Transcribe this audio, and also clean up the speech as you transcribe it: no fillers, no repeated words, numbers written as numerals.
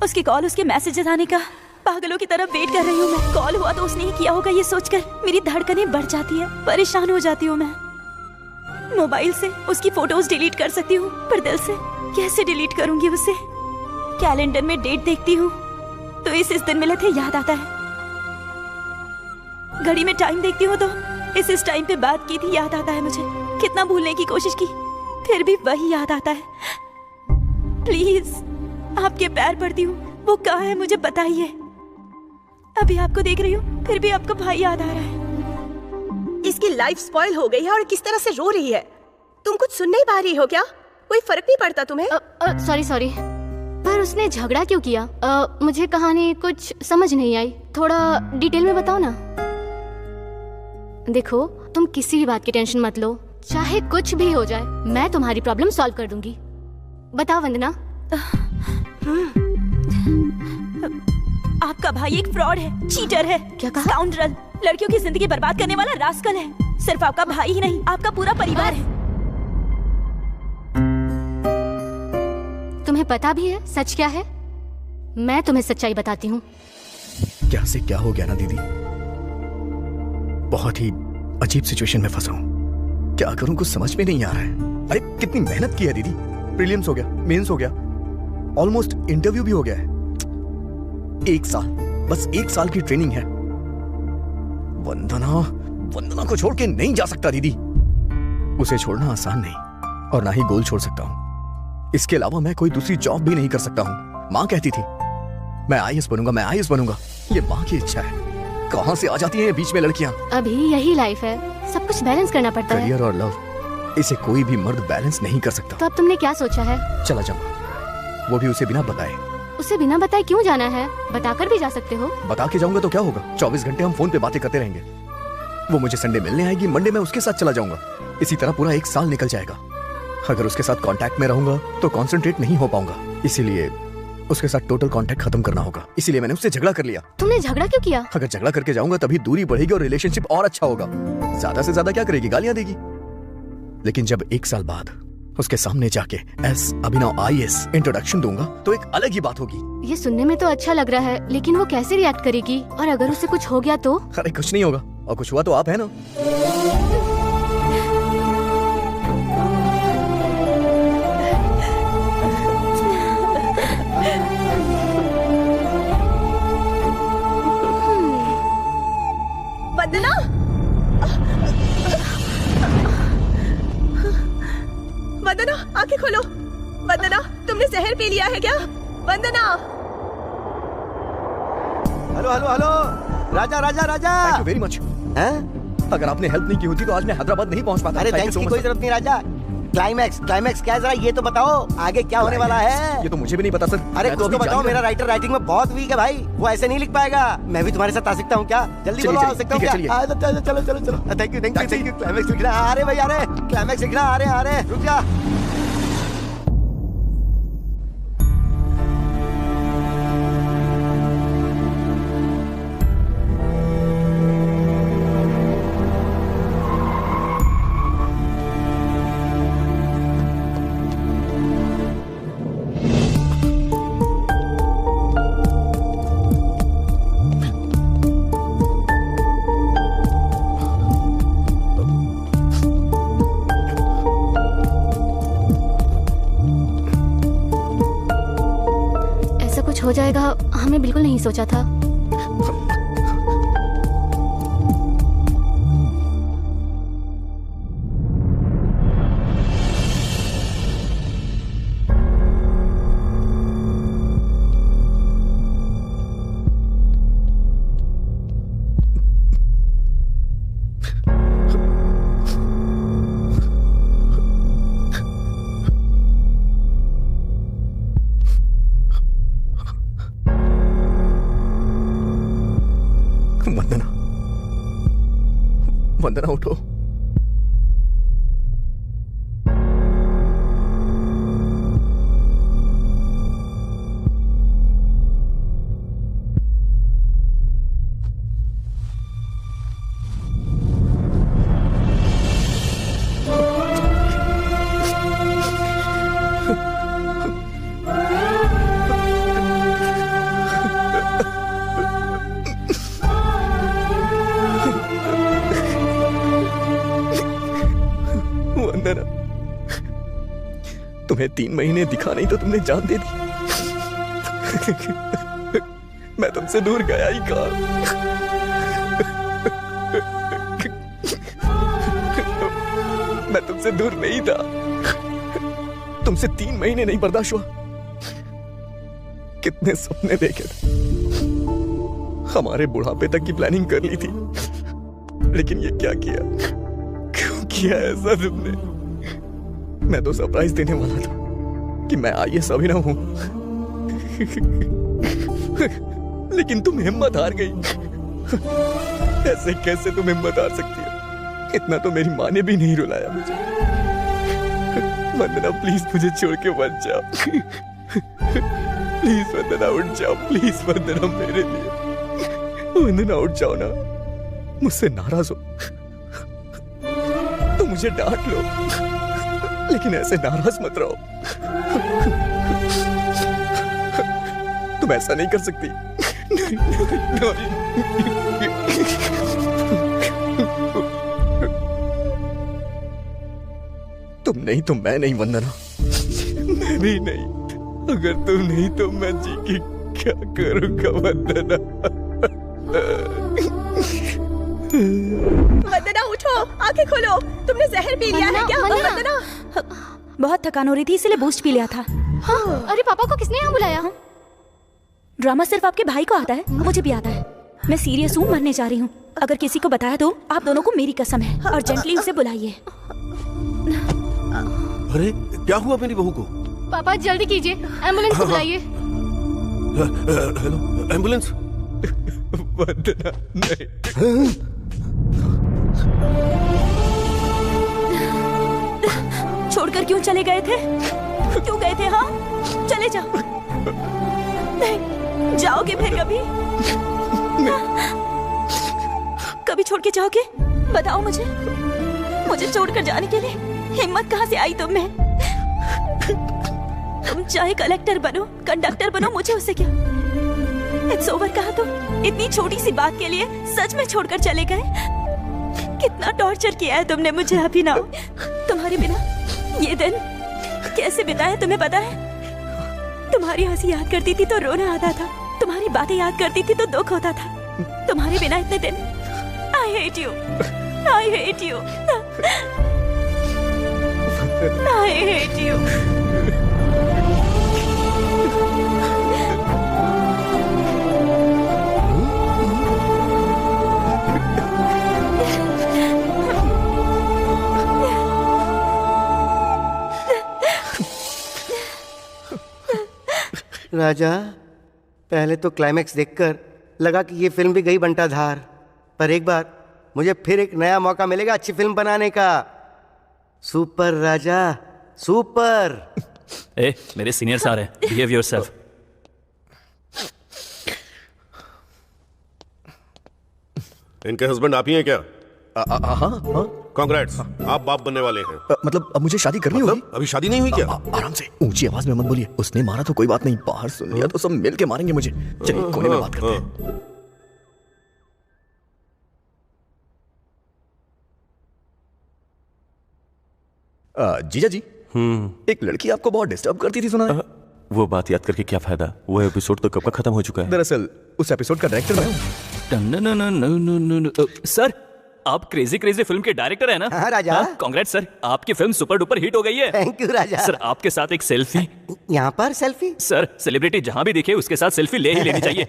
उसकी कॉल, उसके मैसेजेस आने का पागलों की तरह वेट कर रही हूँ मैं। कॉल हुआ तो उसने ही किया होगा, ये सोचकर मेरी धड़कनें बढ़ जाती है, परेशान हो जाती हूँ मैं। मोबाइल से उसकी फोटोज डिलीट कर सकती हूँ, पर दिल से कैसे डिलीट करूंगी उसे। कैलेंडर में डेट देखती हूँ तो इस दिन मिले थे याद आता है। घड़ी में टाइम देखती हूँ तो इस टाइम पे बात की थी याद आता है मुझे। कितना भूलने की कोशिश की फिर भी वही याद आता है। प्लीज आपके पैर पड़ती हूँ, वो कहाँ है मुझे बताइए। अभी आपको देख रही हूँ फिर भी आपका भाई याद आ रहा है। इसकी लाइफ स्पॉइल हो गई है और किस तरह से रो रही है। तुम कुछ सुन नहीं पा रही हो क्या? कोई फर्क नहीं पड़ता तुम्हें? सॉरी, पर उसने झगड़ा क्यों किया? मुझे कहानी कुछ समझ नहीं आई, थोड़ा डिटेल में बताओ ना। देखो, तुम किसी भी बात की टेंशन मत लो, चाहे कुछ भी हो जाए मैं तुम्हारी प्रॉब्लम सॉल्व कर दूंगी। बताओ वंदना। आपका भाई एक फ्रॉड है, चीटर है। क्या कहा? स्काउंड्रल, लड़कियों की जिंदगी बर्बाद करने वाला रास्कल है। सिर्फ आपका भाई ही नहीं, आपका पूरा परिवार है। तुम्हें पता भी है सच क्या है? मैं तुम्हें सच्चाई बताती हूँ। क्या से क्या हो गया ना दीदी, बहुत ही अजीब सिचुएशन में फंसा हूँ। क्या करूँ कुछ समझ में नहीं आ रहा है। अरे कितनी मेहनत की है दीदी, प्रीलिम्स हो गया, मेंस हो गया, ऑलमोस्ट इंटरव्यू भी हो गया है। 1 साल, बस 1 साल की ट्रेनिंग है। वंदना को छोड़ के नहीं जा सकता दीदी। उसे छोड़ना आसान नहीं और ना ही गोल छोड़ सकता हूँ। इसके अलावा मैं कोई दूसरी जॉब भी नहीं कर सकता हूँ। माँ कहती थी मैं आईएएस बनूंगा। ये माँ की इच्छा है, कहाँ से आ जाती हैं बीच में लड़कियाँ। अभी यही लाइफ है, सब कुछ बैलेंस करना पड़ता है। करियर और लव, इसे कोई भी मर्द बैलेंस नहीं कर सकता। तो अब तुमने क्या सोचा है? चला जाऊंगा, वो भी उसे बिना बताए। उसे बिना बताए क्यों जाना है? बताकर भी जा सकते हो। बता के जाऊंगा तो क्या होगा? 24 घंटे हम फोन पे बातें करते रहेंगे। वो मुझे संडे मिलने आएगी, मंडे में उसके साथ चला जाऊंगा। इसी तरह पूरा 1 साल निकल जाएगा। अगर उसके साथ कांटेक्ट में रहूंगा तो कंसंट्रेट नहीं हो पाऊंगा, इसीलिए उसके साथ टोटल कांटेक्ट खत्म करना होगा। इसीलिए मैंने उससे झगड़ा कर लिया। तुमने झगड़ा क्यों किया? अगर झगड़ा करके जाऊंगा तभी दूरी बढ़ेगी और रिलेशनशिप और अच्छा होगा। ज्यादा से ज्यादा क्या करेगी? गालियां देगी। लेकिन जब 1 साल बाद उसके सामने जाके एस अभिनव आईएएस इंट्रोडक्शन दूंगा तो एक अलग ही बात होगी। ये सुनने में तो अच्छा लग रहा है, लेकिन वो कैसे रिएक्ट करेगी? और अगर उसे कुछ हो गया तो? अरे कुछ नहीं होगा, और कुछ हुआ तो आप है ना। वंदना, वंदना आंखें खोलो। वंदना, तुमने जहर पी लिया है क्या? Vandana. Hello hello hello, Raja Raja Raja. Thank you very much. अगर आपने हेल्प नहीं की होती तो आज मैं हैदराबाद नहीं पहुंच पाता। अरे थैंक्स की कोई जरूरत नहीं राजा। क्लाइमैक्स क्या है, जरा ये तो बताओ आगे क्या होने वाला है? ये तो मुझे भी नहीं पता सर। अरे कुछ तो बताओ, मेरा राइटर राइटिंग में बहुत वीक है भाई, वो ऐसे नहीं लिख पाएगा। मैं भी तुम्हारे साथ आ सकता हूँ क्या? जल्दी बोलो, आ सकता हूँ क्या? चलो। Thank you. क्लाइमैक्स लिखना आ रहे भाई, आ रहे क्लाइमैक्स लिखना आ रहे, रुक जा। हो जाएगा, हमने बिल्कुल नहीं सोचा था। वंदना उठो। तुम्हें 3 महीने दिखा नहीं तो तुमने जान दे दी। मैं तुमसे दूर गया ही कहाँ। मैं तुमसे दूर नहीं था। तुमसे 3 महीने नहीं बर्दाश्त हुआ। कितने सपने देखे थे, हमारे बुढ़ापे तक की प्लानिंग कर ली थी, लेकिन ये क्या किया? क्यों किया ऐसा तुमने? मैं तो सरप्राइज देने वाला था कि मैं IAS अभिनव हूं, लेकिन तुम हिम्मत हार गई। ऐसे कैसे तुम हिम्मत हार सकती हो? इतना तो मेरी माँ ने भी नहीं रुलाया मुझे। वंदना प्लीज मुझे छोड़ के मत जाओ। प्लीज वंदना उठ जाओ, प्लीज वंदना मेरे लिए। वंदना उठ जाओ ना, मुझसे नाराज हो तो मुझे डांट लो, लेकिन ऐसे नाराज मत रहो। तुम ऐसा नहीं कर सकती। तुम नहीं तो मैं नहीं वंदना, मैं भी नहीं। अगर तुम नहीं तो मैं जी के क्या करूंगा वंदना? वंदना उठो, आंखें खोलो। तुमने जहर पी लिया है क्या? वंदना बहुत थकान हो रही थी इसलिए बूस्ट पी लिया था। हाँ, अरे पापा को किसने यहाँ बुलाया? ड्रामा सिर्फ आपके भाई को आता है, मुझे भी आता है। मैं सीरियस हूँ, मरने जा रही हूँ। अगर किसी को बताया तो आप दोनों को मेरी कसम है। और जेंटली उसे बुलाइए। अरे क्या हुआ मेरी बहू को? पापा जल्दी कीजिए, एम्बुलेंस को बुलाइए। Hello, ambulance? वंदना नहीं। छोड़कर क्यों चले गए थे? क्यों गए थे? हाँ, चले जाओ। नहीं, जाओगे फिर कभी? कभी छोड़ के जाओगे? बताओ मुझे। मुझे छोड़कर जाने के लिए हिम्मत कहाँ से आई तुम में? तुम चाहे कलेक्टर बनो, कंडक्टर बनो, मुझे उससे क्या? इट्स ओवर कहा तो इतनी छोटी सी बात के लिए सच में छोड़कर चले गए। कितना टॉर्चर किया है तुमने मुझे अभिनव। तुम्हारे बिना ये दिन कैसे बिताया तुम्हें पता है? तुम्हारी हंसी याद करती थी तो रोना आता था, तुम्हारी बातें याद करती थी तो दुख होता था। तुम्हारे बिना इतने दिन I hate you, I hate you, I hate you. राजा, पहले तो क्लाइमैक्स देखकर लगा कि ये फिल्म भी गई बंटाधार, पर एक बार मुझे फिर एक नया मौका मिलेगा अच्छी फिल्म बनाने का। सुपर राजा, सुपर। ए, मेरे सीनियर आ रहे हैं, बिहेव योरसेल्फ। इनके हस्बैंड आप ही हैं क्या? हाँ। कांग्रेट्स, आप बाप बनने वाले हैं। मतलब अब मुझे शादी करनी होगी? अभी शादी नहीं हुई क्या? आराम से, ऊंची आवाज में मत बोलिए। उसने मारा तो कोई बात नहीं, बाहर सुन लिया तो सब मिल के मारेंगे मुझे। चलिए कोने में बात करते हैं। जीजा जी, एक लड़की आपको बहुत डिस्टर्ब करती थी, सुना है? वो बात याद करके क्या फायदा? वो एपिसोड तो कब का खत्म हो चुका है। दरअसल उस एपिसोड का डायरेक्टर मैं हूं। सर, आप क्रेजी क्रेजी फिल्म के डायरेक्टर है ना? हाँ राजा। कांग्रेट्स सर, आपकी फिल्म सुपर डुपर हिट हो गई है। Thank you Raja. सर, आपके साथ एक सेल्फी। यहाँ पर सेल्फी? सर, सेलिब्रिटी जहाँ भी दिखे उसके साथ सेल्फी ले ही लेनी चाहिए।